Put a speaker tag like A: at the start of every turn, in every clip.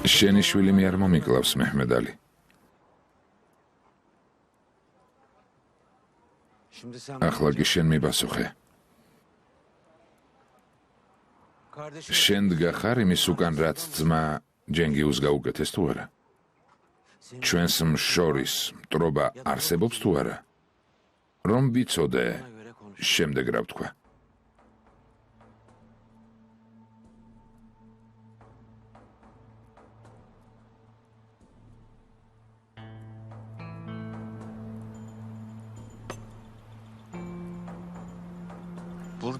A: შენი შვილი მე არ მომიკლავს, მეჰმედალი. ახლა კი შენ მიპასუხე. შენ დგახარ იმის უკან, რაც ძმა ჯენგიუს გაუკეთეს თუ არა? ჩვენს შორის მტრობა არსებობს თუ არა? რომ ვიცოდე, შემდეგ რა ვთქვა?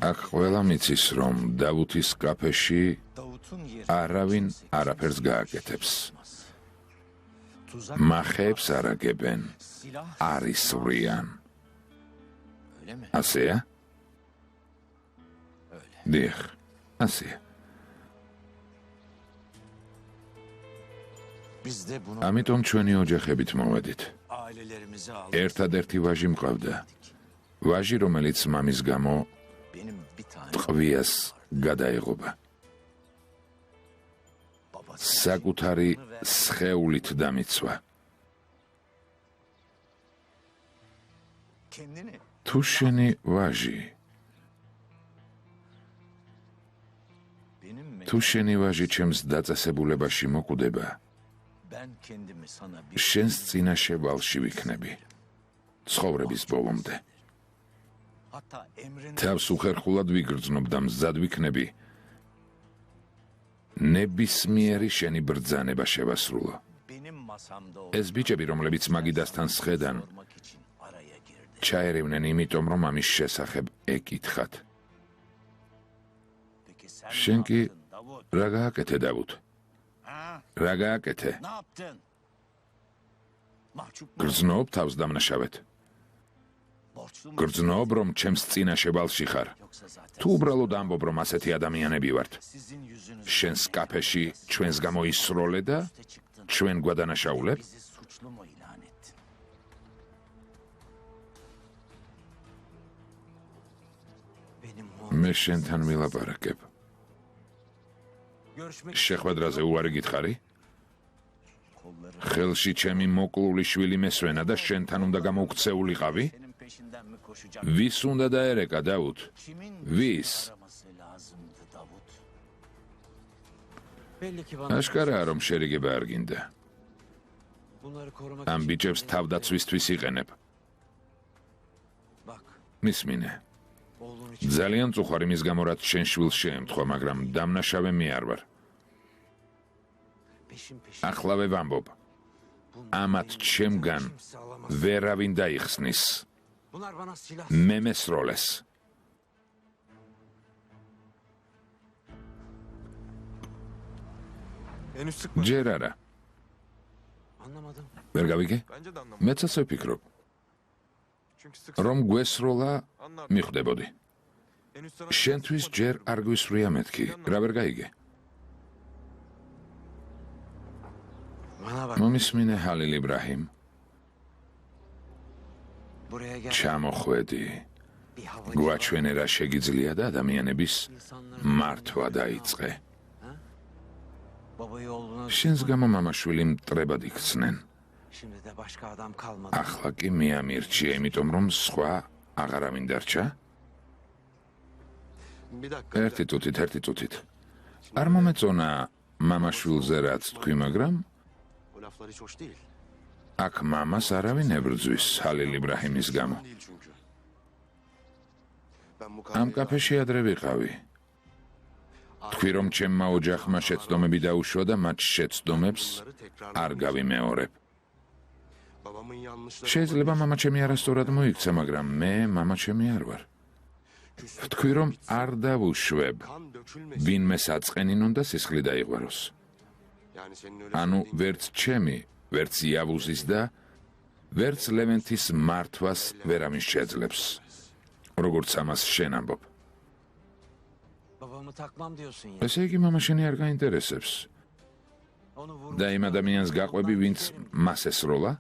A: აქ ყველა მიცის, რომ დავუთის კაფეში არავინ არაფერს გააკეთებს. მახეებს არაგებენ, არისვრიან. ასეა? დიახ, ასეა. ამიტომ ჩვენი ოჯახებით მოვედით. ერთადერთი ვაჟი მყავდა. ვაჟი, რომელიც მამის გამო ტყვიას გადაეღობა. საკუთარი სხეულით დამიცვა. თუ შენი ვაჟი, ჩემს დაწესებულებაში მოკვდება, შენს წინაშე ვალში ვიქნები, ცხოვრების ბოლომდე. თავს უხერხულად ვიგრძნობ და მზად ვიქნები, ნებისმიერი შენი ბრძანება შევასრულო. ეს ბიჭები, რომლებიც მაგიდასთან სხედან, ჩაერევნენ იმიტომ, რომ ამის შესახებ ეკითხათ. შენ კი რა გააკეთე, დავუთ? რა გააკეთე? გრძნობ თავს დამნაშავედ. გრძნობ, რომ ჩემს წინაშე ვალში ხარ. თუ უბრალოდ ამბობ, რომ ასეთი ადამიანები ვართ. შენს კაფეში ჩვენს გამო ისროლე და ჩვენ გვადანაშაულებ? მე შენთან ვილაპარაკებ. შეხვედრაზე უარი გითხარი? ხელში ჩემი მოკლული შვილი მესვენა და შენთან უნდა გამოვქცეულიყავი? ვის უნდა დაერეკა, დავუთ? ვის? აშკარაა, რომ შერიგება არ გინდა. ამ ბიჭებს თავდაცვისთვის იყენებ. მისმინე. ძალიან წუხარ იმის გამო, რაც შენ შვილს შეემთხვა, მაგრამ დამნაშავე მე არ ვარ. ახლავე ვამბობ. ამათ ჩემგან ვერავინ დაიხსნის. მე მესროლეს. ჯერ არა. ვერ გავიგე? მეც ასე ვფიქრობ. რომ გვესროლა, მიხვდებოდი. შენთვის ჯერ არ გვისვრია მეთქი, რა ვერ გაიგე? მომისმინე, ჰალილ იბრაჰიმ. ჩამოხვედი. გვაჩვენე, რა შეგიძლია და ადამიანების მართვა დაიწყე. შენს გამო მამაშვილი მტრებად იქცნენ. ახლა კი მე ამირჩია, იმიტომ რომ სხვა აღარავინ დარჩა? ერთი წუთით. არ მომეწონა მამაშვილზე რაც თქვი, მაგრამ აქ მამას არავინ ებრძვის ჰალილ იბრაჰიმის გამო. ამ კაფეში ადრე ვიყავი. თქვი, რომ ჩემმა ოჯახმა შეცდომები დაუშვა და მათ შეცდომებს არ გავიმეორებ. შეიძლება მამაჩემი არასწორად მოიქცა, მაგრამ მე მამაჩემი არ ვარ. ვთქვი, რომ არ დავუშვებ, ვინმე საწყენინ უნდა სისხლი დაიღვაროს. ანუ ვერც ჩემი, ვერც იავუზის და ვერც ლევენთის მართვას ვერავინ შეძლებს. როგორც ამას შენ ამბობ. ესე იგი, მამაშენი არ გაინტერესებს. და იმ ადამიანს გაყვები, ვინც მას ესროლა?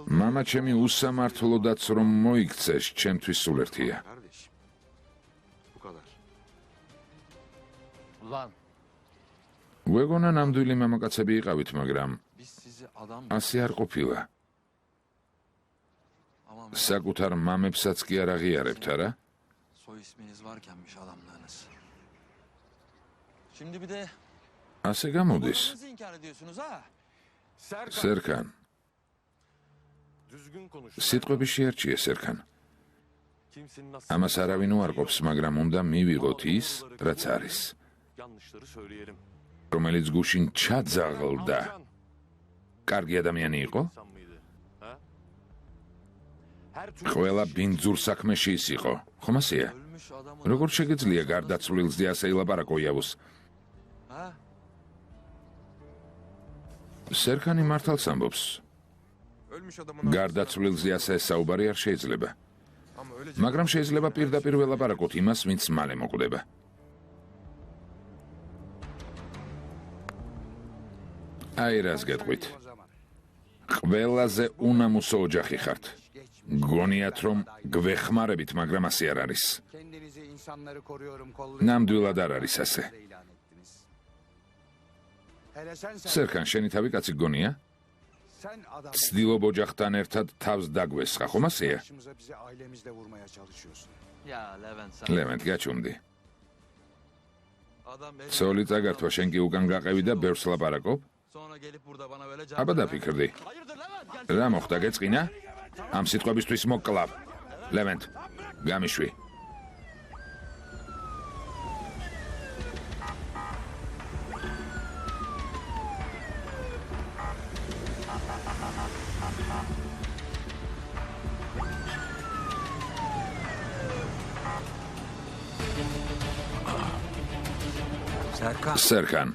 A: მამაჩემი უსამართლოდაც რომ მოიქცეს, ჩემთვის სულ ერთია. ვეგონა ნამდვილი მამაკაცები იყავით, მაგრამ
B: Biz sizi adam
A: ასე არ ყოფილა.
B: ama
A: საკუთარ მამებსაც კი არ აღიარებთ, არა?
B: soy isminiz varkenmiş adamlığınız. Şimdi bir de
A: ასე გამოდის.
B: babanızı inkar ediyorsunuz ha?
A: სერქან, სიტყვები შეარჩიე სერქან. ამას არავინ უარყოფს, მაგრამ უნდა მივიღოთ ის, რაც არის. რომელიც გუშინ ჩაძაღლდა. კარგი ადამიანი იყო? ყველა ბინძურ საქმეში ის იყო, ხომ ასეა?
B: Ölmüş adamın
A: როგორ შეგიძლია გარდაცვლილზე ასე ილაპარაკო იავოს?
B: ha?
A: სერქანი მართალს ამბობს.
C: Ölmüş adamın
A: გარდაცვლილზე ასე საუბარი არ შეიძლება.
C: ama öyle
A: მაგრამ შეიძლება პირდაპირ ველაპარაკოთ იმას, ვინც მალე მოკვდება. აი რას გეტყვით. ყველაზე უნამუსო ოჯახი ხართ. გონიათ რომ გვეხმარებით, მაგრამ ასე არ არის.
D: Kendinizi insanları koruyorum kolluyorum.
A: ნამდვილად არ არის ასე.
D: ilan ettiniz. Hele sen
A: სერქან, შენი თავი კაცი გონია?
D: sen adam
A: ცდილობ ოჯახთან ერთად თავს დაგვესხა, ხომ ასეა?
D: başımıza bizi ailemizle vurmaya çalışıyorsun.
B: Ya Levent sen
A: ლევენტ, გაჩუმდი.
B: adam beni
A: სოლი წაგართვა, შენ კი უკან გაყევი და ბევრს ლაპარაკობ?
B: sonra gelip burada bana böyle
A: აბა დაფიქრდი.
B: Hayırdır Levent gel.
A: რა მოხდა, გეწყინა? ამ სიტყვებისთვის მოკლავ. ლევენტ, გამიშვი.
B: Serkan
A: სერქან,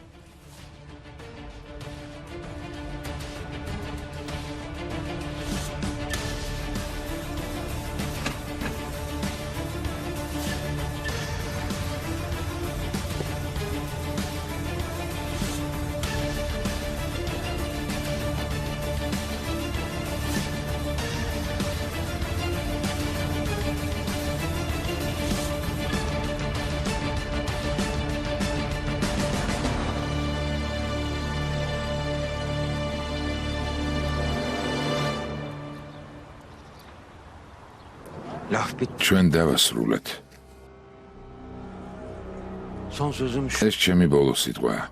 E: Laf bitti.
A: ჩვენ დავასრულეთ.
E: Son sözüm şu.
A: ეს ჩემი ბოლო სიტყვაა.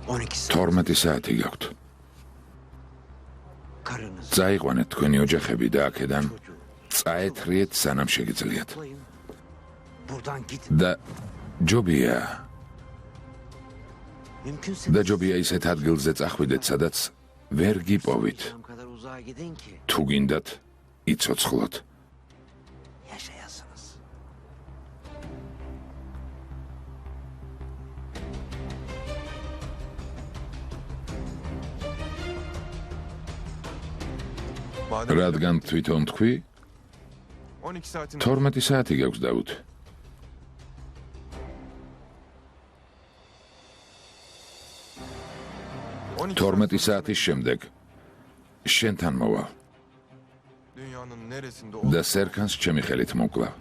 E: 12 saat
A: 12 საათი გაქვთ.
E: karınız.
A: წაიყვანეთ თქვენი ოჯახები და აქედან წაეთრიეთ სანამ შეგიძლიათ.
E: Toplayın. Buradan gidin.
A: და ჯობია,
E: Mümkünse
A: და ჯობია ისეთ ადგილზე წახვიდეთ, სადაც ვერ გიპოვით.
E: bu kadar uzağa gidin ki
A: თუ გინდათ, იცოცხლოთ.
E: yaşayasınız.
C: madem
A: რადგან თვითონ თქვი,
C: 12 saatin
A: 12 საათი გაქვს დაუთ. 12 საათის შემდეგ შენთან მოვალ
C: dünyanın neresinde
A: და სერქანს ჩემი ხელით მოვკლავ.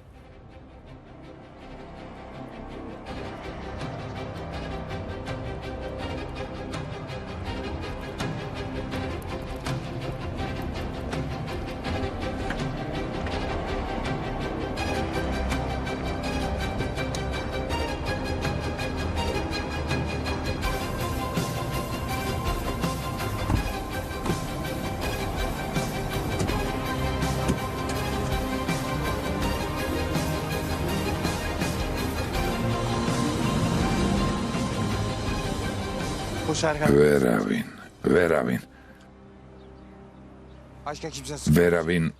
D: Bu Serkan
A: ვერავინ,
D: başka kimse
A: ვერავინ.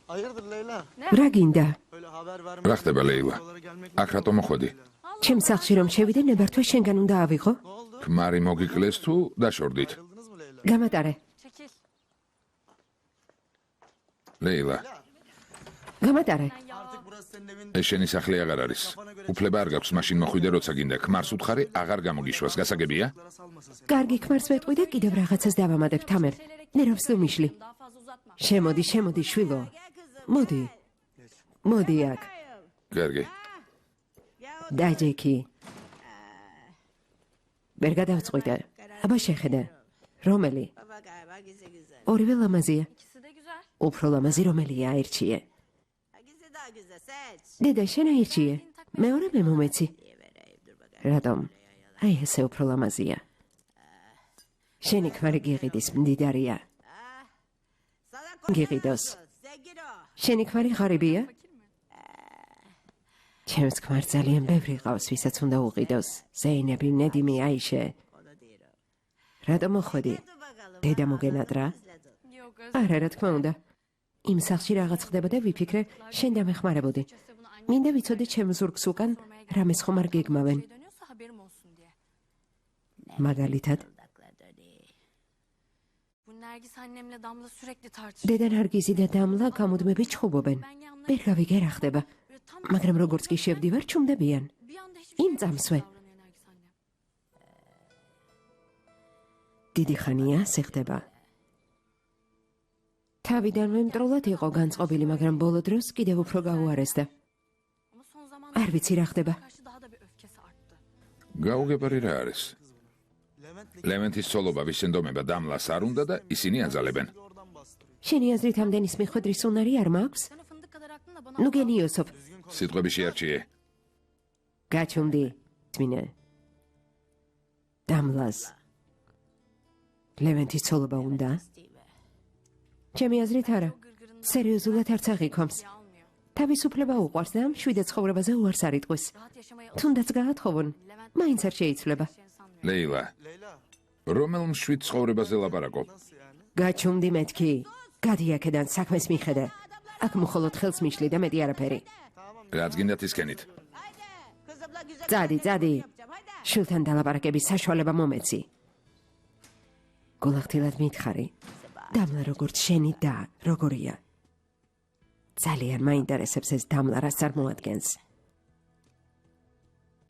F: Hayırdır Leyla?
G: რა გინდა?
F: Öyle haber verme.
A: რა ხდება ლეილა?
F: Gelmek
A: აქ რატო მოხვედი?
G: ჩემ სახლში რომ შევიდე, ნებართვა შენგან უნდა ავიღო?
A: ქმარი მოგიკლეს თუ დაშორდით?
F: Ayrıldınız mı Leyla?
G: გამატარე.
A: ლეილა,
G: გამატარე.
F: Artık burası senin evin.
A: ეს შენი სახლი აღარ არის. უფლება არ გაქვს მაშინ მოხვიდე, როცა გინდა. ქმარს უთხარი აღარ გამოგიშვას, გასაგებია?
F: Salmasın seni.
G: კარგი ქმარს ვეტყვი და კიდევ რაღაცას დავამატებ თამერ. ნერვს თუ მიშლი. შემოდი, შვილო. მოდი. მოდი აქ.
A: კარგი.
G: დაჯექი. ვერ გადავწყვიტე. აბა შეხედე. რომელი? ორივე ლამაზია. უფრო ლამაზი რომელია აირჩიე. დედა შენ აირჩიე. მეორე მე მომეცი. რატომ? აი ესე უფრო ლამაზია. შენი ქმარი გიყიდის მდიდარია. გიყიდოს. შენი ქმარი ღარიბია? ჩემს ქმარს ძალიან ბევრი ყავს, ვისაც უნდა უყიდოს. ზეინები, ნედიმი, აიშე. რატომ მოხვედი? დედა მოგენატრა? არა, რა თქმა უნდა. იმ სახლში რაღაც ხდება და ვიფიქრე, შენ დამეხმარებოდი. მინდა ვიცოდე ჩემ ზურგს უკან რამეს ხომ არ გეგმავენ. მაგალითად,
H: Bu Nergis annemle Damla sürekli tartışıyor.
G: დედა ნარგიზი და დამლა გამუდმებით ჩხუბობენ. ვერ გავიგე რა ხდება. მაგრამ როგორც კი შევდივარ, ჩუმდებიან.
H: Bir anda hiçbir
G: იმ
H: şey
G: წამსვე.
H: davranıyor Nergis annem.
G: დიდი ხანია ასე ხდება. თავიდანვე მტრულად იყო განწყობილი, მაგრამ ბოლო დროს კიდევ უფრო გაუარესდა.
H: Ama son zamanlarda
G: არ ვიცი რა ხდება.
H: karşı daha da bir öfkesi arttı.
A: გაუგებარი რა არის?
F: Levent'le
A: ლევენტის ცოლობა ვისენდომება დამლას არ უნდა და ისინი აძალებენ.
F: oradan bastırıyor.
G: შენი აზრით ამდენის მიხვედრის უნარი არ მაქვს?
H: Sana fındık kadar aklın da bana
G: ნუ გენიოსოფ.
A: სიტყვები შეარჩიე.
G: გაჩუმდი. წმინე. დამლას. ლევენტის ცოლობა უნდა? ჩემი აზრით არა. სერიოზულად არც აღიქვამს.
H: almıyor.
G: თავისუფლება უყვარს და მშვიდე ცხოვრებაზე უარს არ იტყვის.
H: Rahat yaşamaya
G: თუნდაც გაათხოვონ, მაინც არ შეიცვლება.
H: alışan sanmıyor.
A: ლეილა,
F: Leyla
A: რომელ მშვიდ ცხოვრებაზე ლაპარაკობ?
F: nasıl yani?
G: გაჩუმდი მეთქი. გადი აქედან საქმეს მიხედე. აქ მხოლოდ ხელს მიშლი და მეტი არაფერი.
A: რაც გინდათ ისქენით.
G: წადი. შვილთან დალაპარაკების საშუალება მომეცი. გულახდილად მითხარი. დამლა როგორც შენი და როგორია? ძალიან მაინტერესებს ეს დამლა რას არ მოადგენს.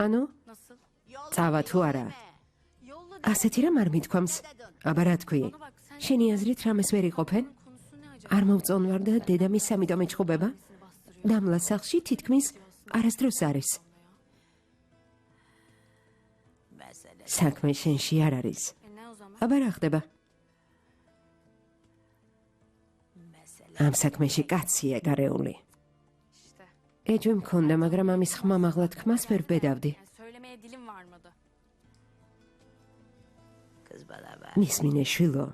G: ანუ,
H: Nasıl?
G: წავა თუ არა?
H: Yolla
G: ასეთი რამ არ მithქვამს. აბა რა თქვი?
H: bana bak sen
G: შენი აზრით რამეს ვერ იყოფენ?
H: konusu ne acaba?
G: არ მოვწონვარ და დედამის ამიტომ ეჩხუბება?
H: Bastırıyor.
G: დამლა სახლში თითქმის არასდროს არის. საქმე შენში არ არის.
H: Ne o zaman?
G: აბა რა ხდება? ამ საქმეში კაცია გარეული.
H: İşte.
G: ეჯვი მქონდა, მაგრამ ამის ხმამაღლა თქმას ვერ ბედავდი.
H: Yani söylemeye dilim varmadı.
G: მისმინე შვილო,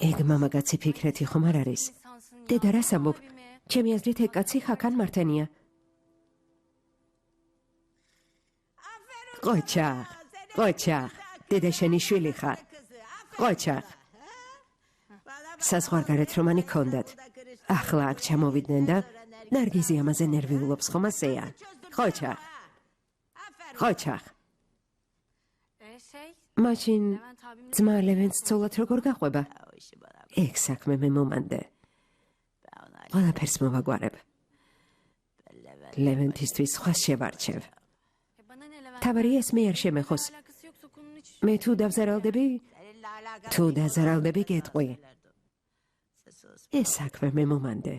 G: ეგ მამაკაცი ფიქრეთი ხომ არ არის?
H: İnsansın ya.
G: დედა რას ამბობ?
H: Abime.
G: ჩემი აზრით ეგ კაცი ხაქან მართენია. ყოჩა, დედა შენი შვილი ხარ. ყოჩა. საზღვარგარეთ რომანი ქონდათ. ახლა აქ ჩამოვიდნენ და ნარგიზი ამაზე ნერვიულობს ხომ ასეა? ყოჩა.
H: Şey,
G: მაშინ
H: Levent abimle
G: ძმა ლევენს ცოლად როგორ გაყვება? ეგ საქმე მე მომანდე. ყველაფერს მოვაგვარებ. ლევენტისთვის სხვა შევარჩევ.
H: bana ne Levent?
G: თავარი ეს მე არ შემეხოს.
H: Alakası yoksa konunun hiç
G: მე თუ დავზარალდები, თუ დაზარალდები გეტყვი. ეს საქმე მე მომანდე.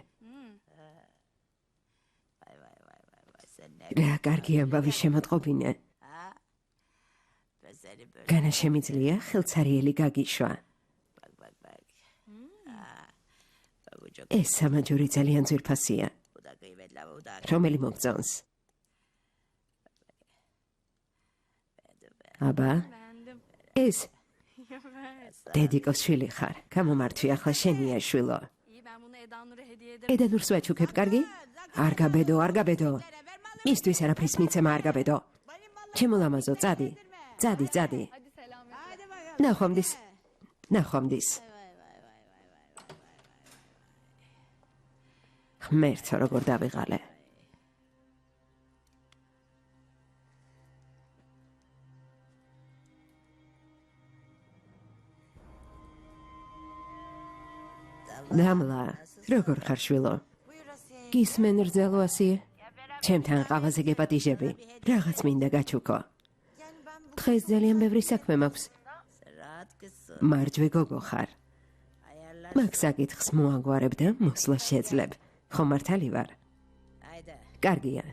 G: რა კარგი ამბავი შემოტყობინე. განა შემიძლია ხელცარიელი გაგიშვა. ეს სამაჯური ძალიან ძვირფასია. რომელი მოგწონს? აბა,
H: beğendim.
G: ეს დედიკოს შვილი ხარ. გამომართვი ახლა შენია შვილო.
H: İyi ben bunu Eda Nur'a hediye ederim.
G: ედან ურს ვაჩუქებ, კარგი? არ გაბედო. მისთვის არაფრის მიცემა არ გაბედო. ჩემო ლამაზო, წადი.
H: Hadi selam.
G: ნახვამდის. ღმერთო როგორ დავიღალე. დამლა, როგორ ხარ შვილო? გისმენ რძელო ასიე? ჩემთან ყავაზე გეპატიჟები. რაღაც მინდა გაჩუქო. დღეს ძალიან ბევრი საქმე მაქვს. მარჯვე გოგო ხარ. მაგ საკითხს მოაგვარებ და მოსვლა შეძლებ. ხო მართალი ვარ? კარგია.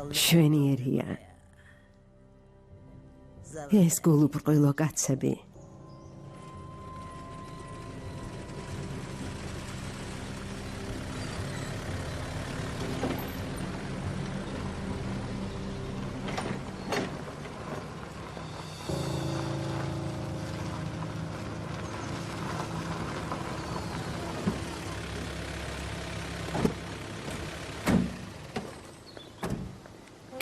G: შვენიერია. ეს გულუბრყვილო კაცები.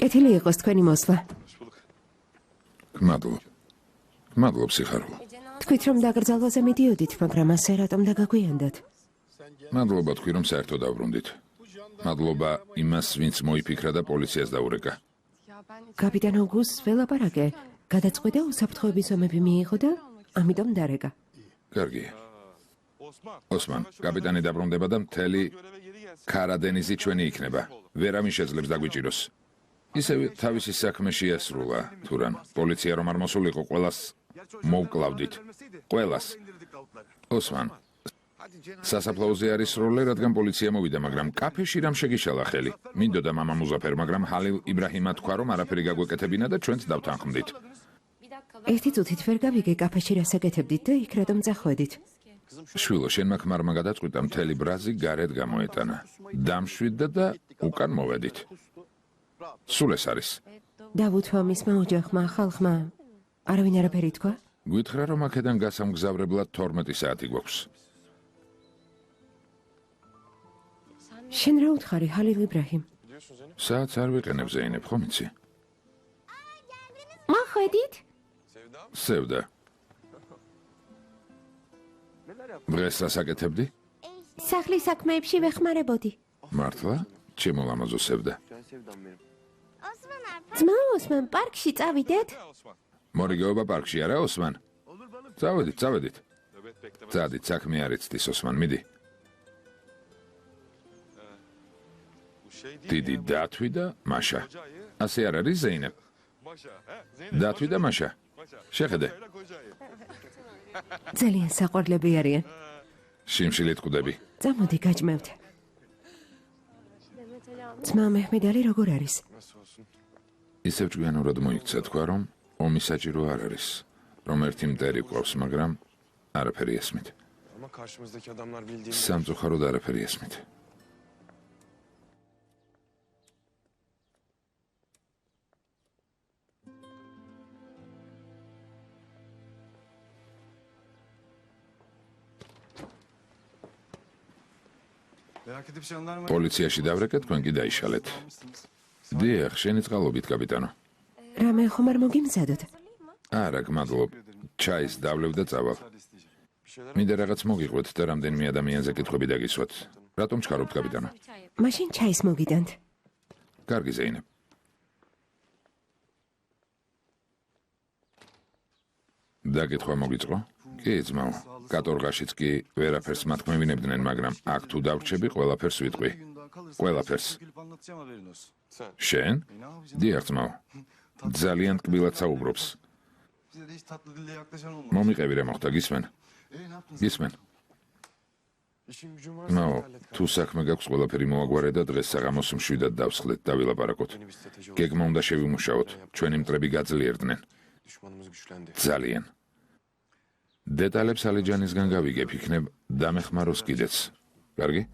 G: კეთილი იყოს თქვენი მოსვლა.
A: გმადლობ სიხარულო.
G: თქვით რომ დაკრძალვაზე მიდიოდით, მაგრამ ასე რატომ დაგაგვიანდათ?
A: მადლობა თქვი რომ საერთოდ დავრუნდით. მადლობა იმას, ვინც მოიფიქრა და პოლიციას დაურეკა.
G: კაპიტან ოგუს ველაპარაკე. გადაწყვიტა უსაფრთხოების ომები მიიღო და ამიტომ დარეკა.
A: კარგია. ოსმან, კაპიტანი დაბრუნდება და მთელი ქარადენიზი ჩვენი იქნება. ვერავინ შეძლებს დაგვიჭიროს. ისევ თავისი საქმე შეასრულა, თურან პოლიცია რომ არ მოსულიყო, ყველას მოვკლავდით. ყველას. ოსმან, სასაფლაოზე არის როლე, რადგან პოლიცია მოვიდა, მაგრამ კაფეში რამ შეგიშალა ხელი. მინდოდა მამა მუზაფერ, მაგრამ ჰალილ იბრაჰიმა თქვა, რომ არაფერი გაგვეკეთებინა და ჩვენც დავთანხმდით.
G: ერთი წუთით ვერ გავიგე კაფეში რას ეკეთებდით და იქ რატომ წახვედით.
A: შვილო, შენმა ქმარმა გადაწყვიტა მთელი ბრაზი გარეთ გამოეტანა. დამშვიდდა და უკან მოვედით. სულ ეს არის.
G: დავუთვა მისმა ოჯახმა, ხალხმა. არავინ არაფერი თქვა?
A: გითხრა რომ აქედან გასამგზავრებლად 12 საათი გვაქვს.
G: შენ რა უთხარი, ჰალილ იბრაჰიმ?
A: საათს არ ვიყენებ ზეინებ, ხომ იცი?
G: მოხვედით?
A: სევდა. დღეს რას აკეთებდი?
G: სახლის საქმეებში ვეხმარებოდი.
A: მართლა? ჩემო ლამაზო სევდა.
G: ძმა ოსმან, პარკში წავიდეთ?
A: მორიგეობა პარკში არა, ოსმან? წავედით. წადით, საქმე არ იცდის, ოსმან, მიდი. დიდი დათვი და მაშა. ასე არ არის ზეინებ? დათვი და მაშა. შეხედე.
G: ძალიან საყვარლები არიან.
A: შიმშილით ყვდები.
G: წამოდი გაჭმევთ. ძმა მეჰმედალი როგორ არის?
A: ისევ ჭკვიანურად მოიქცა თქვა, რომ ომი საჭირო არ არის. რომ ერთი მტერი ყავს, მაგრამ არაფერი ესმით.
C: Ama karşımızdaki adamlar bildiğimiz...
A: სამწუხაროდ არაფერი ესმით.
C: Merak edip jandarma...
A: პოლიციაში დავრეკეთ, თქვენ კი დაიშალეთ. დიახ, შენი წყალობით, კაპიტანო.
G: რამე ხომ არ მოგიმზადოთ?
A: არა, გმადლობ. ჩაის დავლევ და წავალ. მინდა რაღაც მოგიყვეთ და რამდენიმე ადამიანზე კითხვები დაგისვათ. რატომ ჩქარობთ, კაპიტანო?
G: მაშინ ჩაის მოგიდანთ.
A: კარგი ზეინებ. დაგეთქვა მოგიწყო? კი, ძმაო. კატორღაშიც კი ვერაფერს მათქმევინებდნენ, მაგრამ აქ თუ დავრჩები, ყველაფერს ვიტყვი. ყველაფერს. შენ? დიახ, ძმაო. ძალიან ტკბილად საუბრობს. მომიყევი რა მოხდა, გისმენ? გისმენ? ძმაო, თუ საქმე გაქვს, ყველაფერი მოაგვარე და დღეს საღამოს მშვიდად დავსხლეთ და ვილაპარაკოთ. გეგმა უნდა შევიმუშაოთ. ჩვენი მტრები გაძლიერდნენ.
C: Düşmanımız güçlendi.
A: ძალიან. დეტალებს ალიჯანისგან გავიგებ, იქნებ დამეხმაროს კიდეც. კარგი?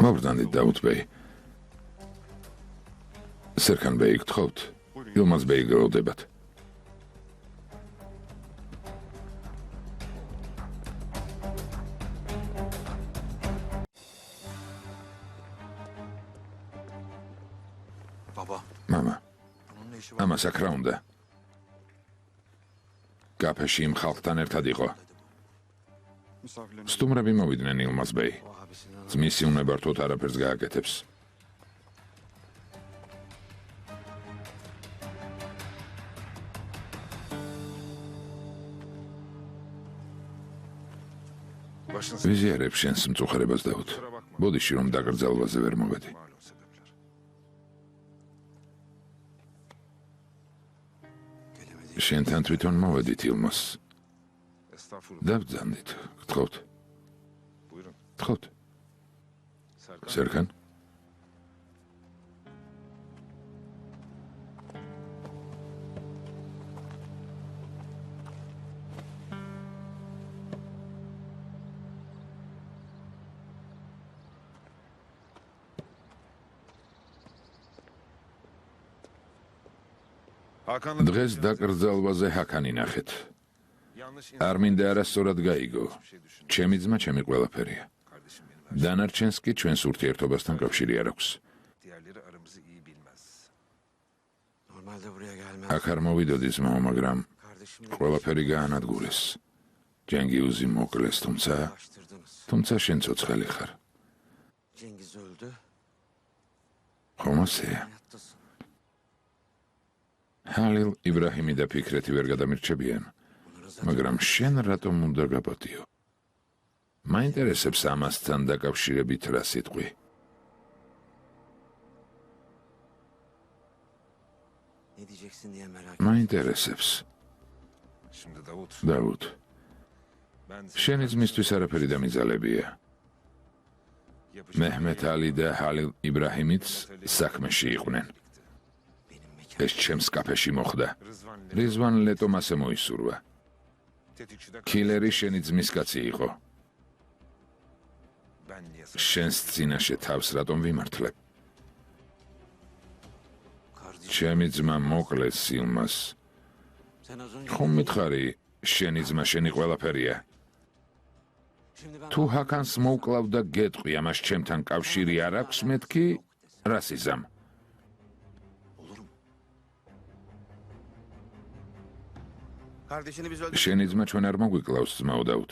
A: მოვრძანდით, დაუთ ბეი. სერქან ბეი გთხოვთ, ილმაზ ბეი გეოლდებათ.
C: Baba,
A: მამა,
C: bununla işi var.
A: ამას აქ რა უნდა? კაფეში იმ ხალხთან ერთად იყო.
C: Misafirlerin
A: სტუმრები მოვიდნენ ილმაზ ბეი.
E: Abisinden
A: ძმისი უნებართვოდ არაფერს გააკეთებს.
C: başınız
A: ვიზიარებ შენს მწუხარებას დავთ. ბოდიში რომ დაკრძალვაზე ვერ მოვედი.
C: malum sebepler.
E: gelemedi.
A: შენთან თვითონ მოვედით ილმას.
C: Estağfurullah.
A: დავბრძანდით. გთხოვთ.
C: Buyurun.
A: გთხოვთ.
C: Serkan.
A: სერკან.
C: Hakan'la
A: დღეს დაკრძალვაზე ჰაკანი ნახეთ.
C: yanlış
A: არ მინდა არასწორად გაიგო. ჩემი ძმა ჩემი ყველაფერია.
C: kardeşim benim.
A: დანარჩენს კი ჩვენს ურთიერთობასთან კავშირი არ აქვს.
C: Diğerleri aramızı iyi bilmez.
E: Normalde buraya gelmez.
A: აქ არ მოვიდოდი ძმაო, მაგრამ
E: Kardeşim
A: ყველაფერი გაანადგურეს. ჯენგიუზი მოკლეს, თუმცა
E: araştırdınız.
A: შენ ცოცხალი ხარ.
E: Cengiz öldü.
A: ხომ ასეა?
E: Hayattasın.
A: ჰალილ იბრაჰიმი და ფიქრეთი ვერ გადამირჩებიან, მაგრამ შენ რატომ უნდა გაპატიო? მაინტერესებს ამასთან დაკავშირებით რა სიტყვი.
E: Ne diyeceksin diye merak
A: მაინტერესებს.
C: Şimdi Davut.
A: დავუთ,
C: Ben
A: შენი ძმისთვის არაფერი დამიძალებია. მეჰმეთ ალი და ჰალილ იბრაჰიმიც საქმეში იყვნენ.
E: benim mekan.
A: ეს ჩემს კაფეში მოხდა.
C: Rızvan
A: რიзвან ლეტომ ასე მოისურვა.
C: tetikçide
A: კილერი შენი ძმის კაცი იყო.
C: ben niye
A: შენს წინაშე თავს რატომ ვიმართლებ?
E: Kardeşim
A: ჩემი ძმა მოკლეს ილმას.
E: sen az önce
A: ხომ მითხარი, შენი ძმა შენი ყველაფერია?
E: şimdi ben
A: თუ ჰაკანს მოვკლავ და გეტყვი ამას ჩემთან კავშირი არ აქვს მეთქი, რას იზამ?
E: olur mu?
D: Kardeşini biz öldürdük.
A: შენი ძმა ჩვენ არ მოგვიკლავს ძმაო დავთ.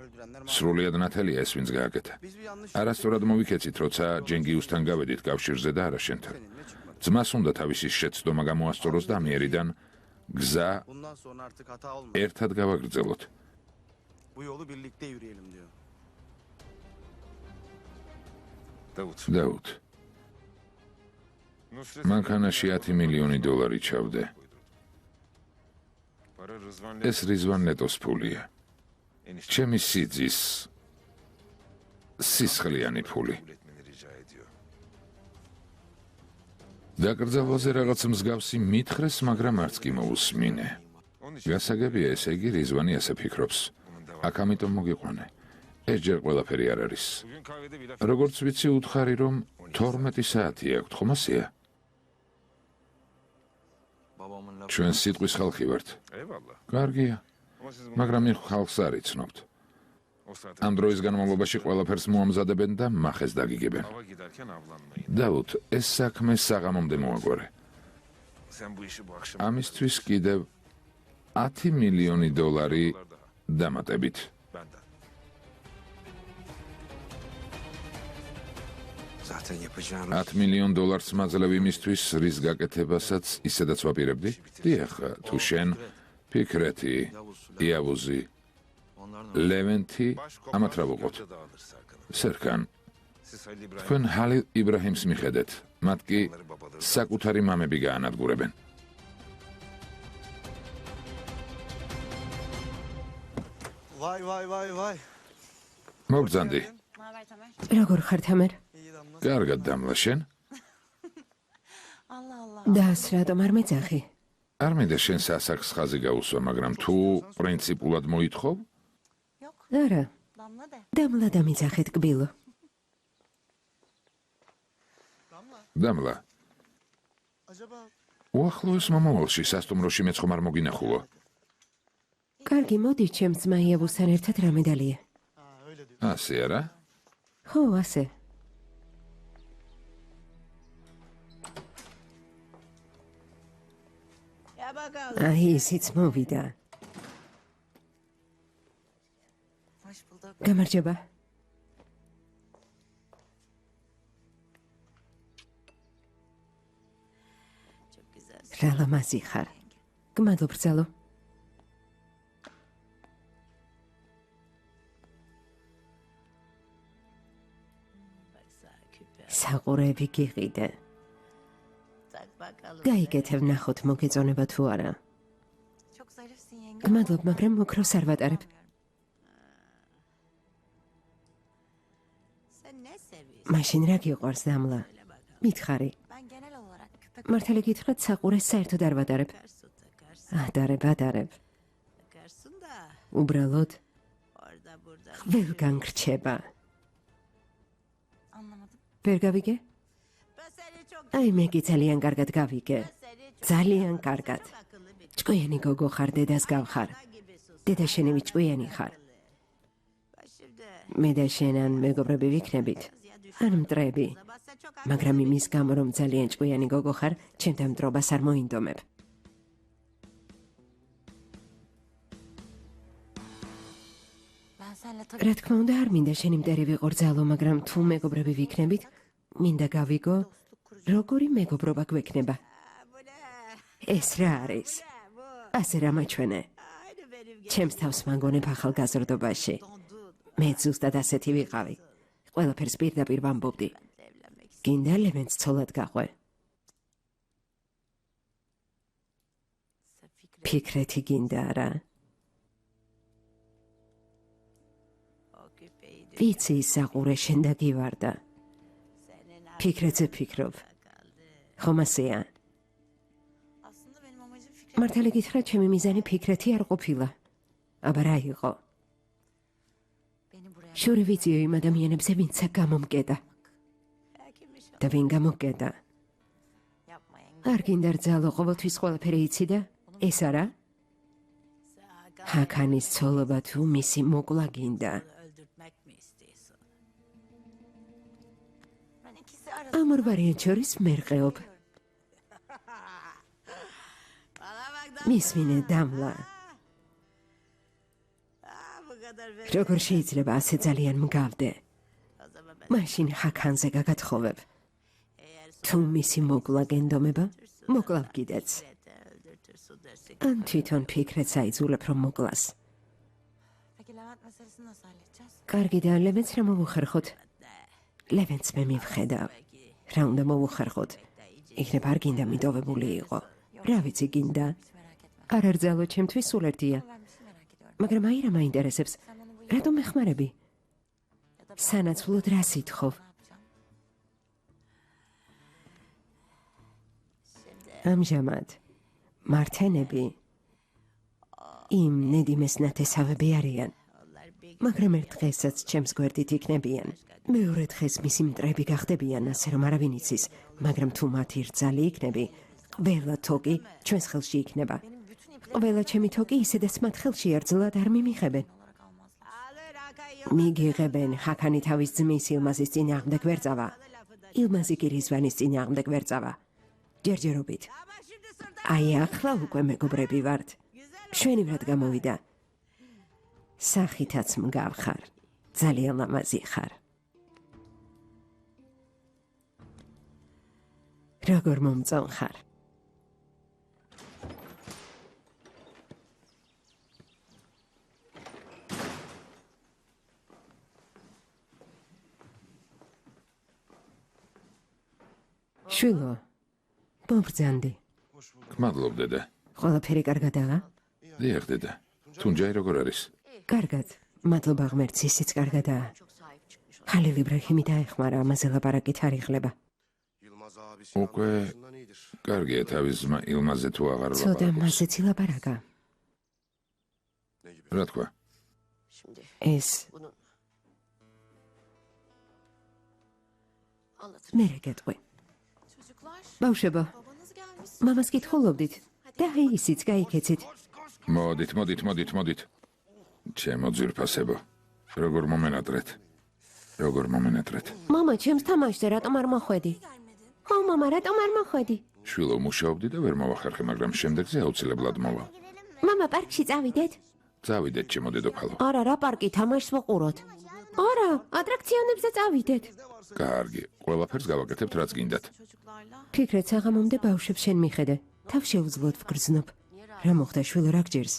D: Öldürenler
A: სრულიად ნათელია ეს ვინც გააკეთა.
D: Biz bir yanlış
A: არასწორად მოვიქეცით, როცა ჯენგიუსთან გავედით კავშირზე და არა შენთან.
D: seninle çıkmadı.
A: ძმას უნდა თავისი შეცდომა გამოასწოროს და ამიერიდან გზა
D: Bundan sonra artık hata olmaz.
A: ერთად გავაგრძელოთ.
D: Bu yolu birlikte yürüyelim diyor.
C: Davut.
A: დავთ,
C: Nusret
A: მანქანაში 10 მილიონი დოლარი ჩავდე.
C: para Rızvan
A: ეს რიзвან ლეტოს ფულია.
C: enişte
A: ჩემი სიძის სისხლიანი ფული.
C: kabul etmeni rica ediyor.
A: დაკრძალვაზე რაღაც მსგავსი მითხრეს, მაგრამ არც კი მოусმინე.
C: Onun için
A: გასაგებია, ესე იგი რიзвანი ასე ფიქრობს. აქ ამიტომ მოგიყვანე. ეს ჯერ ყველაფერი არ არის.
C: bugün kahvede bir laf
A: როგორც ვიცი, უთხარი რომ 12 საათი აქვთ, ხომ ასეა?
B: Babamın lafı.
A: ჩვენ სიტყვის ხალხი ვართ.
C: eyvallah.
A: კარგია,
C: Ama siz bunu
A: მაგრამ იქ ხალხს არ იცნობთ.
C: o saate
A: ამ დროის განმავლობაში ყველაფერს მოამზადებენ და მახეს დაგიგებენ.
C: hava giderken avlanmayın.
A: დავუთ, ეს საქმე საღამომდე მოაგვარე.
C: Sen bu işi bu akşam
A: ამისთვის კიდევ 10 მილიონი დოლარი
C: daha
A: დამატებით.
C: benden.
E: Zaten yapacağım.
A: 10 მილიონ დოლარს მაძლევ იმისთვის, რის გაკეთებასაც ისედაც ვაპირებდი? დიახ, თუ შენ, ფიქრეთი, იავუზი,
B: Onların
A: ლევენტი, ამათ რა ვუყოთ?
C: Gölce dağılır Serkan'ım.
A: სერკან,
C: Siz Halil İbrahim
A: თქვენ ჰალილ იბრაჰიმს მიხედეთ, მათ კი
C: onları babaları.
A: საკუთარი მამები გაანადგურებენ.
F: Vay vay vay vay.
A: მოგძანდი,
H: Ne haber Tamer?
G: როგორ ხარ თამარ?
F: İyi damla.
A: კარგად დამლა შენ?
H: Allah Allah.
G: დას რატომ არ მეძახი?
A: არ მინდა შენ სასახს ხაზი გაუსვა, მაგრამ თუ პრინციპულად მოითხოვ,
H: Yok.
G: არა,
H: Damla de.
G: დამლა დამიძახეთ კბილო.
F: Damla.
A: დამლა.
F: Acaba
A: უახლოეს მომავალში სასტუმროში მეცხომ არ მოგინახულო.
G: კარგი, მოდი ჩემს ძმა იავუსთან ერთად რამე დალია.
F: ha öyle diyor.
A: ასე არა?
G: ხო, ასე. აი, ისიც მოვიდა. გამარჯობა. რა ლამაზი ხარ. გმადლობ ბრძალო. საყურები გიყიდე. გაიგეთებ ნახოთ მოგეწონება თუ არა.
H: Çok zarifsin yenge.
G: გმადლობ, მაგრამ მოქროს არ ვატარებ.
H: Sen ne seviyorsun?
G: მაშინ რა გიყვარს დამლა? მითხარი.
H: Ben genel olarak küpe
G: მართალი გითხრათ, საყურეს საერთოდ არ ვატარებ. ატარებ.
H: takarsın da
G: უბრალოდ
H: orada burada.
G: ვერ განხრჩება.
H: Anlamadım.
G: ვერ გავიგე?
H: Ben seni çok
G: აი მე კი ძალიან კარგად გავიგე.
H: seni çok
G: ძალიან კარგად.
H: akıllı bir
G: ჭკვიანი გოგო ხარ, დედას გავხარ.
H: gibisin.
G: დედა შენივი ჭკვიანი ხარ.
H: Ben şimdi
G: მე და შენ ან მეგობრები ვიქნებით. ან მტრები.
H: sabah sen çok
G: მაგრამ იმის გამო რომ ძალიან ჭკვიანი გოგო ხარ, ჩემთან მტრობას არ მოინდომებ.
H: Ben seninle tabii
G: რა თქმა უნდა, არ მინდა შენი მტერი ვიყო რძალო, მაგრამ თუ მეგობრები ვიქნებით, მინდა გავიგო, როგორი მეგობრობა გვექნება.
H: bu ne?
G: ეს რა არის?
H: Bu
G: ასე რა მაჩვენე.
H: aynı benim
G: ჩემს თავს მაგონებ ახალგაზრდობაში. მე ზუსტად ასეთი ვიყავი. ყველაფერს პირდაპირ ვამბობდი.
H: evlenmek
G: გინდა ლევენს ცოლად გაყვე.
H: istiyorsa fikri
G: ფიქრეთი gინდა არა?
H: o küpeyi de
G: ვიცი საყურე შენ დაგივარდა.
H: senin
G: ფიქრეთზე ფიქრობ. ხომ ასეა?
H: aslında benim amacım fikri
G: მართალი გითხრა, ჩემი მიზანი ფიქრეთი არ ყოფილა. აბა რა იყო?
H: beni buraya
G: შური ვიწიო იმ ადამიანებზე, ვინცა გამომკედა
H: kimmiş o?
G: და ვინ გამოკედა.
H: Yapma yenge.
G: არ გინდა რძალო, ყოველთვის ყველაფერი იცი და ეს არა? ჰაკანის ცოლობა თუ მისი მოკლა გინდა.
H: Öldürtmek mi istiyorsun? Ben ikisi arasında
G: ამ ორ ვარიანტ შორის მერყეობ.
H: bana bak da
G: მისმინე დამლა.
H: bu kadar ver.
G: როგორ შეიძლება ასე ძალიან მგავდე?
H: O zaman ben
G: მაშინ ჰაკანზე გაგათხოვებ.
H: eğer
G: თუ მისი მოკლა გენდომება, მოკლავ კიდეც.
H: Surete öldürtürsün dersin.
G: ან თვითონ ფიქრეთს აიძულებ რომ მოკლას.
H: Peki Levent meselesini nasıl halledeceğiz?
G: კარგი და ლევენს რა მოვუხერხოთ? ლევენს მე მივხედავ. რა უნდა მოვუხერხოთ? იქნებ არ გინდა მიდოვებული იყო. რა ვიცი გინდა?
H: Hiç merak etme.
G: არ არძალო ჩემთვის სულ ერთია.
H: Ben bir şey merak ediyorum.
G: მაგრამ აი რა მაინტერესებს?
H: Sen bana bu
G: რატომ ეხმარები?
H: ya da ben
G: სანაცვლოდ რა სითხოვ?
H: ne yapacağım?
G: ამჟამად მართენები იმ ნედიმეს ნათესავები არიან.
H: Onlar bir
G: მაგრამ ერთ დღესაც ჩემს გვერდით იქნებიან. მეორე დღეს მისი მტრები გახდებიან, ასე რომ არავინ იცის, მაგრამ თუ მათი რძალი იქნები, ყველა თოკი ჩვენს ხელში იქნება. ყველა ჩემი თოკი ისედაც მათ ხელში ერთზლად არ მიმიღებენ.
H: olarak almazlar.
E: Alır Hakan
G: მიგიღებენ ჰაკანი თავის ძმის ილმაზის წინააღმდეგ ვერ წავა. ილმაზი კი რიзвანის წინააღმდეგ ვერ წავა. ჯერჯერობით.
E: Ama şimdi sırda
G: აი ახლა უკვე მეგობრები ვართ. შვენივრად გამოვიდა. სახითაც მგავხარ. ძალიან ლამაზი ხარ. როგორ მომწონ ხარ? შვილო, მომბრძანდი.
A: გმადლობ დედა.
G: ყველაფერი კარგადაა?
A: დიახ დედა. თუნჯაი როგორ არის?
G: კარგად. მადლობა ღმერთს, ისიც კარგადაა. ხალილ იბრაჰიმი დაეხმარა, ამაზე ლაპარაკით არ იღლება.
A: უკვე კარგია თავის ძმა ილმაზე თუ აღარ
G: ცოტა
A: ვლაპარაკობს.
G: მასეც ილაპარაკა.
A: რა თქვა?
G: ეს მე რა გეტყვი?
H: Çocuklar
G: ბავშვებო,
H: babanız gelmiş.
G: მამას კითხულობდით და აი ისიც გაიქეცით.
A: მოდით. ჩემო ძვირფასებო. როგორ მომენატრეთ?
G: მამა, ჩემს თამაშზე რატომ არ მოხვედი? ხო, მამა, რატომ არ მოხვედი?
A: შვილო მუშაობდი და ვერ მოვახერხე, მაგრამ შემდეგზე აუცილებლად მოვალ.
G: მამა, პარკში წავიდეთ?
A: წავიდეთ, ჩემო დედოფალო.
G: არა, რა პარკი თამაშს ვუყუროთ. არა, ატრაქციონებზე წავიდეთ.
A: კარგი, ყველაფერს გავაკეთებთ, რაც გინდათ.
H: Çocuklarla
G: ფიქრეთ, საღამომდე ბავშვებს შენ მიხედე. თავ შეუძლოდ ვგრძნობ. რა მოხდა, შვილო, რა გჯერს?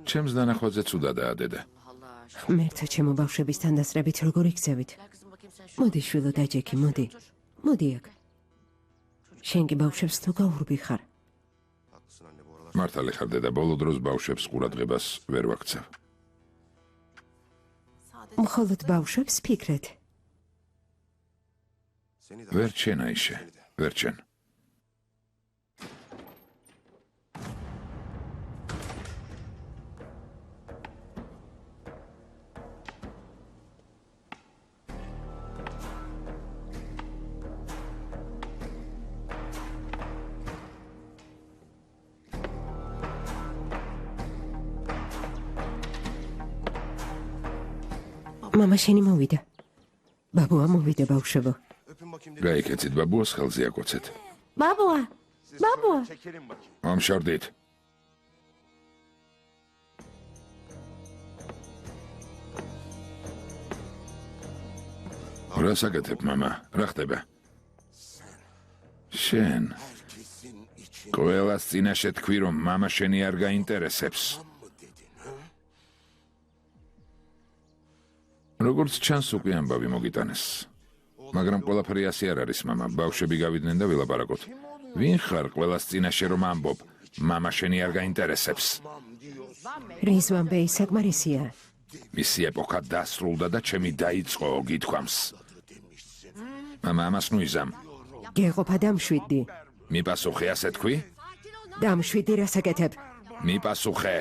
A: ჩემს დანახვაზე ცუდადაა, დედა.
G: ღმერთო, ჩემო ბავშვების თანდასწრებით როგორ იქცევით?
H: gel kızım bakayım sen şu
G: მოდი, შვილო, დაჯექი, მოდი. მოდი აქ. შენ კი ბავშვებს თუ გაურბი ხარ?
D: Haklısın anne bu aralar.
A: მართალი ხარ, დედა, ბოლო დროს ბავშვებს ყურადღებას ვერ ვაქცევ.
H: sadece
G: მხოლოდ ბავშვებს ფიქრეთ.
D: Seni de
A: ვერ ჩენ აიშე, ვერ ჩენ.
G: მამა შენი მოვიდა. ბაბუა მოვიდა ბავშვებო.
D: öpün bakayım dedim.
A: გაიქეცით ბაბუას ხელზე აკოცეთ.
G: ბაბუა, ბაბუა.
D: Çekelim bakayım.
A: ამშორდით. რა საკეთებ, მამა? რა ხდება? შენ ყველას წინაშე თქვი, რომ მამა შენი არ გაინტერესებს. როგორც ჩანს, უკვე ამბავი მოგიტანეს. მაგრამ ყველაფერი ასე არ არის, მამა. ბავშვები გავიდნენ და ვილაპარაკოთ. ვინ ხარ ყველას წინაშე რომ ამბობ? მამა შენი არ გაინტერესებს.
G: რის ვამბე ის საკმარისია.
A: მისი ეპოქა დასრულდა და ჩემი დაიწყო, გითქვამს. მამა, ამას ნუ იზამ.
G: გეყოფა დამშვიდდი.
A: მიპასუხე, ასე თქვი?
G: დამშვიდი რა საკეთებ?
A: მიპასუხე.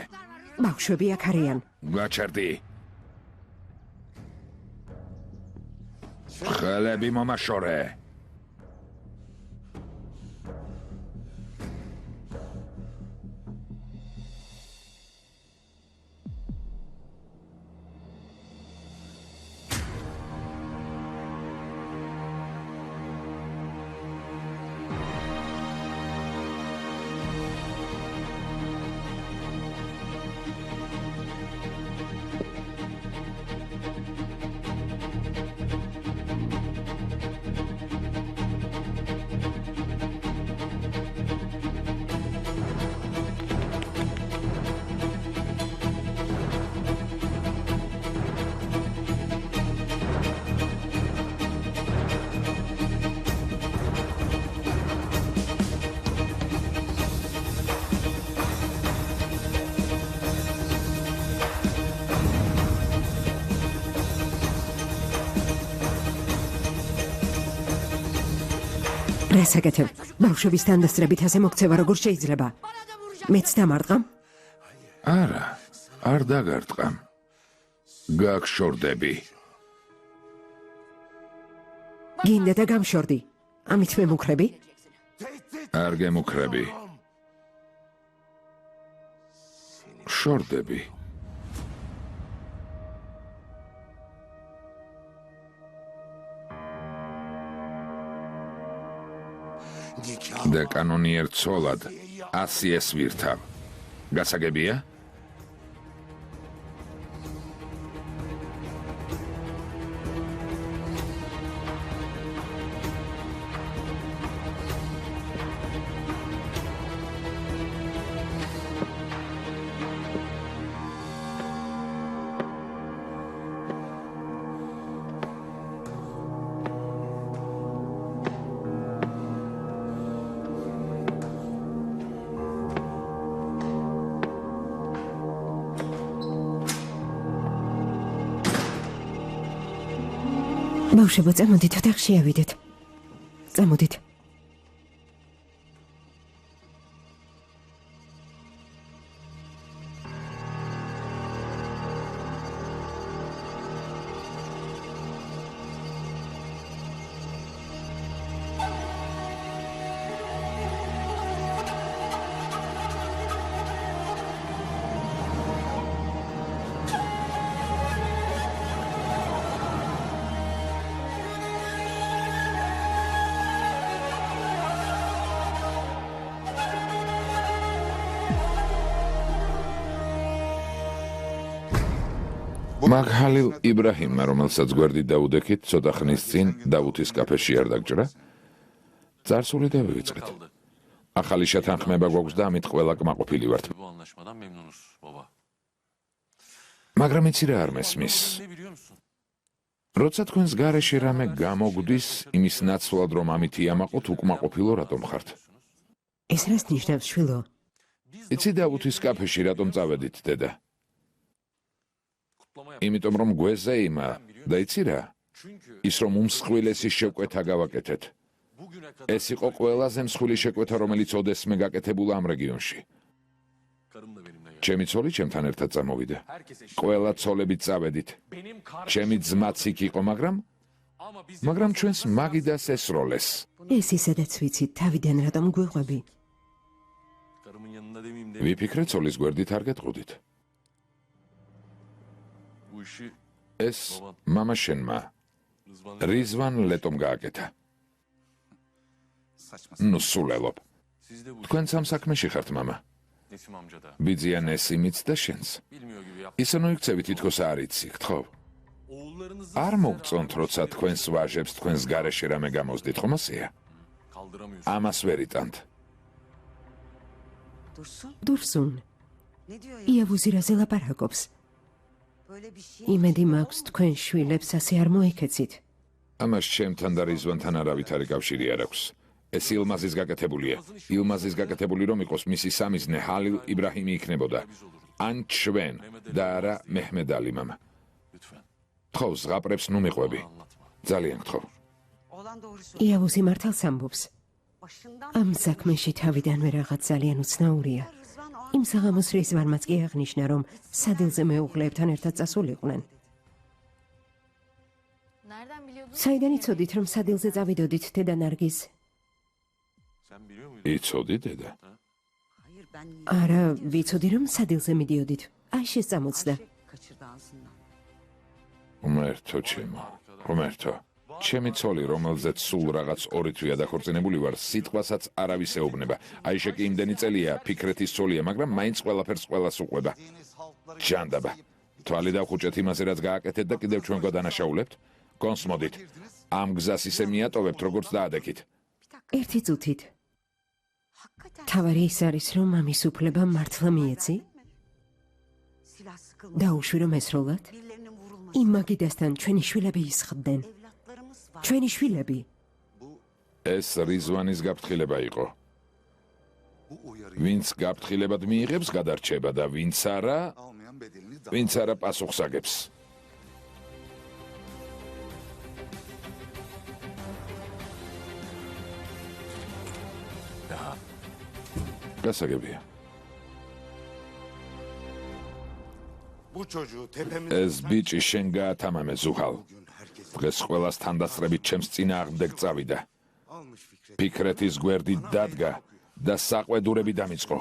G: ბავშვები აქ არიან.
A: გაჩერდი. ხელები მომაშორე.
G: რა საკეთებ? ბავშვების თანდასწრებით ასე მოქცევა როგორ შეიძლება? მეც დამარტყამ?
A: არა, არ დაგარტყამ. გაგშორდები.
G: გინდა და გამშორდი. ამით მე მუქრები?
A: არ გემუქრები. შორდები. და კანონიერ ცოლად 100 ესვირთავ. გასაგებია?
G: ბავშვებო, წამოდით, ოთახში ავიდეთ. წამოდით.
A: მაგ ჰალილ იბრაჰიმმა, რომელსაც გვერდით დაუდექით, ცოტა ხნის წინ დავუთის კაფეში არ დაგჭრა, წარსული დავივიწყეთ. ახალი შეთანხმება გვაქვს და ამით ყველა კმაყოფილი ვართ.
B: Bu anlaşmadan memnunuz baba.
A: მაგრამ იცი რა არ მესმის.
B: Ne biliyor musun?
A: როცა თქვენს გარეშე რამე გამოგვდის, იმის ნაცვლად რომ ამით იამაყოთ, უკმაყოფილო რატომ ხართ?
G: ეს რას ნიშნავს, შვილო?
A: იცი დავუთის კაფეში რატომ წავედით, დედა?
B: Kutlama yap.
A: იმიტომ რომ გვეზეიმა და იცი რა?
B: Çünkü
A: ის რომ უმსხვილესი შეკვეთა გავაკეთეთ.
B: bugüne kadar
A: ეს იყო ყველაზე მსხვილი შეკვეთა, რომელიც ოდესმე გაკეთებულა ამ რეგიონში.
B: karım da benimle geldi.
A: ჩემი ცოლი ჩემთან ერთად წამოვიდა.
B: Herkes eşit.
A: ყველა ცოლებით წავედით.
B: Benim
A: ჩემი
B: kardeşim.
A: ძმაც იქ იყო, მაგრამ
B: Ama
A: ჩვენს მაგიდას ესროლეს.
G: ეს ისედაც ვიცით, თავიდან რატომ გვიყვები?
B: karımın yanında demeyeyim de
A: ვიფიქრე ცოლის გვერდით არ გეტყოდით.
B: bu işi
A: ეს მამა შენმა
B: Rızvan
A: რიзвან ლეტომ გააკეთა. ნუ სულელობ.
B: siz de bu işi
A: თქვენ სამ საქმეში ხართ, მამა.
B: Nesim amca da
A: ბიძია ნესიმიც და შენც.
B: bilmiyor gibi yap.
A: ისე ნოიქცევი თითქოს არ იცი, გთხოვ.
B: Oğullarınızı
A: არ მოგწონთ, როცა თქვენს ვაჟებს თქვენს გარეშე რამე გამოსდით, ხომ ასეა?
B: kaldıramıyorsun.
A: ამას ვერ იტანთ.
E: Dursun.
G: დურსუნ,
E: Ne diyor ya?
G: იავუზი რაზე ლაპარაკობს?
E: Böyle bir şey.
G: იმედი მაქვს თქვენ შვილებს ასე არ მოიქეცით.
A: ამას ჩემთან და რიзвანთან არავითარი კავშირი არ აქვს. ეს ილმაზის გაკეთებულია. ილმაზის გაკეთებული რომ იყოს მისი სამიზნე ჰალილ იბრაჰიმი იქნებოდა. ან ჩვენ და არა მეჰმედ ალი მამა.
B: Lütfen.
A: გთხოვ, ზღაპრებს ნუ მიყვები.
B: Anlatma.
A: ძალიან გთხოვ.
E: Olan doğrusu.
G: იავუზი მართალს ამბობს.
E: Başından
G: ამ საქმეში თავიდანვე რაღაც ძალიან უცნაურია.
E: Rızvan o
G: იმ საღამოს რიзвანმაც კი აღნიშნა, რომ სადილზე მეუღლეებთან ერთად წასულიყვნენ.
H: Nereden biliyordun?
G: საიდან იცოდით, რომ სადილზე წავიდოდით, დედა ნარგიზ?
B: Sen biliyor muydun?
A: იცოდი, დედა?
E: hayır ben
G: არა, ვიცოდი, რომ სადილზე მიდიოდით. აი შესწამოწდა.
E: kaçırdı ağzından.
A: ღმერთო ჩემო, ღმერთო. ჩემი ცოლი, რომელზეც სულ რაღაც 2 თვეა დაქორწინებული ვარ, სიტყვასაც არავის ეუბნება. აიშე კი იმდენი წელია, ფიქრეთის ცოლია, მაგრამ მაინც ყველაფერს ყველას უყვება. ჯანდაბა. თვალი დავხუჭეთ იმაზე, რაც გააკეთეთ და კიდევ ჩვენ გადანაშაულებთ? კონს მოდით. ამ გზას ისე მიატოვებთ, როგორც დაადექით.
G: ერთი წუთით.
E: Hakikaten
G: თავარი ის არის, რომ ამის უფლება მართლა მიეცი?
E: silah sıkılmış.
G: დაუშვი რომ ესროლათ?
E: Birilerinin vurulması.
G: იმ მაგიდასთან ჩვენი შვილები ისხდნენ.
E: Evlatlarımız var.
G: ჩვენი შვილები.
A: ეს რიзвანის გაფრთხილება იყო. ვინც გაფრთხილებად მიიღებს, გადარჩება და ვინც არა პასუხს აგებს. გასაგებია.
D: Bu çocuğu tepemize
A: ეს ბიჭი შენ გაათამამე, ზუჰალ.
D: bugün herkes
A: დღეს ყველას თანდასწრებით ჩემს წინააღმდეგ წავიდა.
D: almış Fikret.
A: ფიქრეთის გვერდით დადგა და საყვედურები დამიწყო.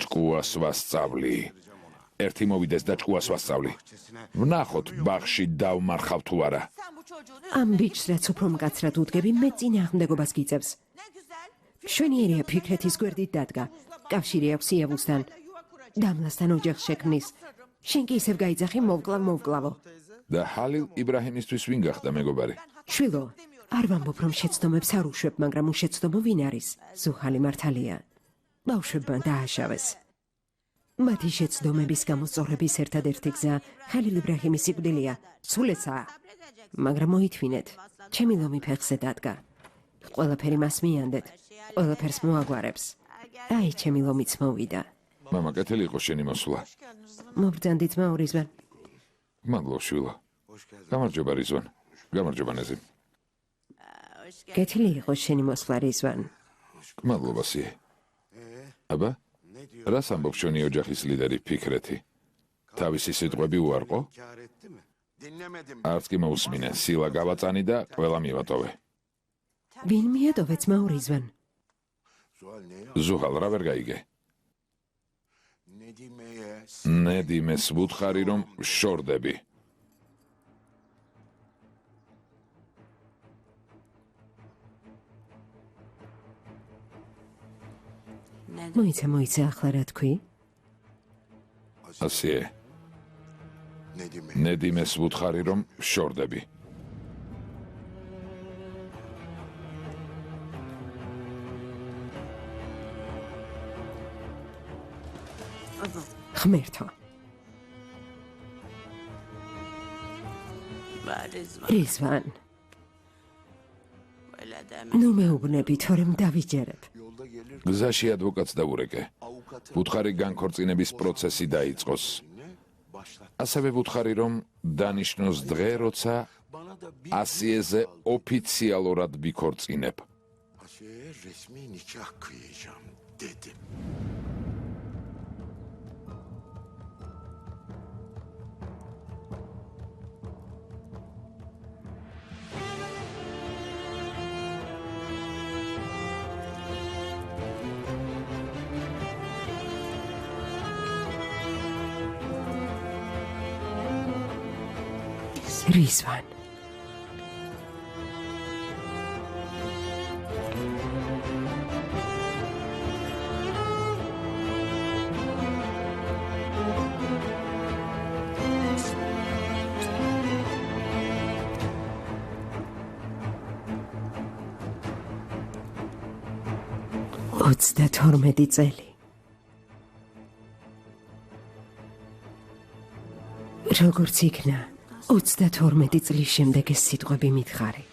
A: ჭკუას ვასწავლი. ერთი მოვიდეს და ჭკუას ვასწავლი. ვნახოთ ბაღში დავმარხავ თუ არა.
E: Sen bu çocuğu ne
G: ამ ბიჭს რაც უფრო მკაცრად უდგები, მე წინააღმდეგობას გიწევს.
E: güzel.
G: შვენიერია ფიქრეთის გვერდით დადგა. კავშირი აქვს იავუსთან. დამლასთან ოჯახს შექმნის. შენ კი ისევ გაიძახი მოვკლავო.
A: და ჰალილ იბრაჰიმისთვის ვინ გახდა მეგობარი?
G: შვილო, არ ვამბობ რომ შეცდომებს არ უშვებ, მაგრამ უშეცდომო ვინ არის? ზუჰალი მართალია. ბავშვებმა დააშავეს. მათი შეცდომების გამოსწორების ერთადერთი გზა ჰალილ იბრაჰიმის სიკვდილია. სულ ესაა. მაგრამ მოითვინეთ, ჩემი ლომი ფეხზე დადგა. ყველაფერი მას მიანდეთ, ყველაფერს მოაგვარებს. აი, ჩემი ლომიც მოვიდა.
A: მამა, კეთილი იყო შენი მოსვლა.
G: მობრძანდით მაურიზბან.
A: მადლობ, შვილო. გამარჯობა, რიзвან. გამარჯობა, ნეზიმ.
G: კეთილი იყო შენი მოსვლა, რიзвან.
A: მადლობა, სიე. აბა, რას ამბობს შენი ოჯახის ლიდერი ფიქრეთი? თავისი სიტყვები უარყო?
D: Kâr etti mi? Dinlemedim.
A: არც კი მოусმინე, სილა გავაწანი და ყველა მივატოვე.
G: ვინ მიატოვეთ მაურიზბან?
D: Zuhal neye?
A: ზუჰალ, რა ვერ გაიგე?
D: Nedime'ye
A: ნედიმეს ვუთხარი, რომ შორდები.
G: მოიცა, ახლა რა თქვი?
A: ასიე,
D: Nedim'e.
A: ნედიმეს ვუთხარი, რომ შორდები.
G: ღმერთო, რიзвან, ნუ მეუბნები, თორემ დავიჯერებ.
D: Yolda gelir
A: გზაში ადვოკატს დაურეკე.
D: avukatı
A: ვუთხარი განქორწინების პროცესი დაიწყოს.
D: ne başlat.
A: ასევე ვუთხარი, რომ დანიშნოს დღე, როცა
D: Bana da bir
A: ასიეზე ოფიციალურად ვიქორწინებ.
D: Asiye'ye resmi nikah kıyacağım dedim.
G: რიзвან, ოცდათორმეტი წელი. როგორც იქნა, 32 წლის შემდეგ ეს სიტყვები მითხარი.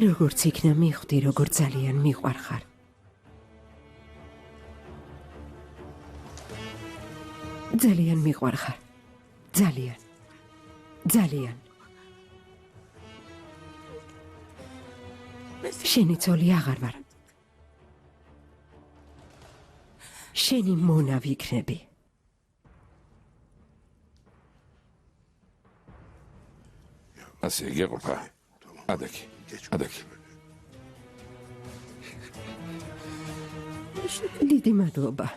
G: როგორც იქნა, მიხვდი, როგორ ძალიან მიყვარხარ. ძალიან მიყვარხარ. ძალიან. ძალიან. შენი ცოლი აღარ ვარ. შენი მონა ვიქნები.
A: ასე გეყოფა. ადაკი. ადაკი.
G: დიდი მადლობა.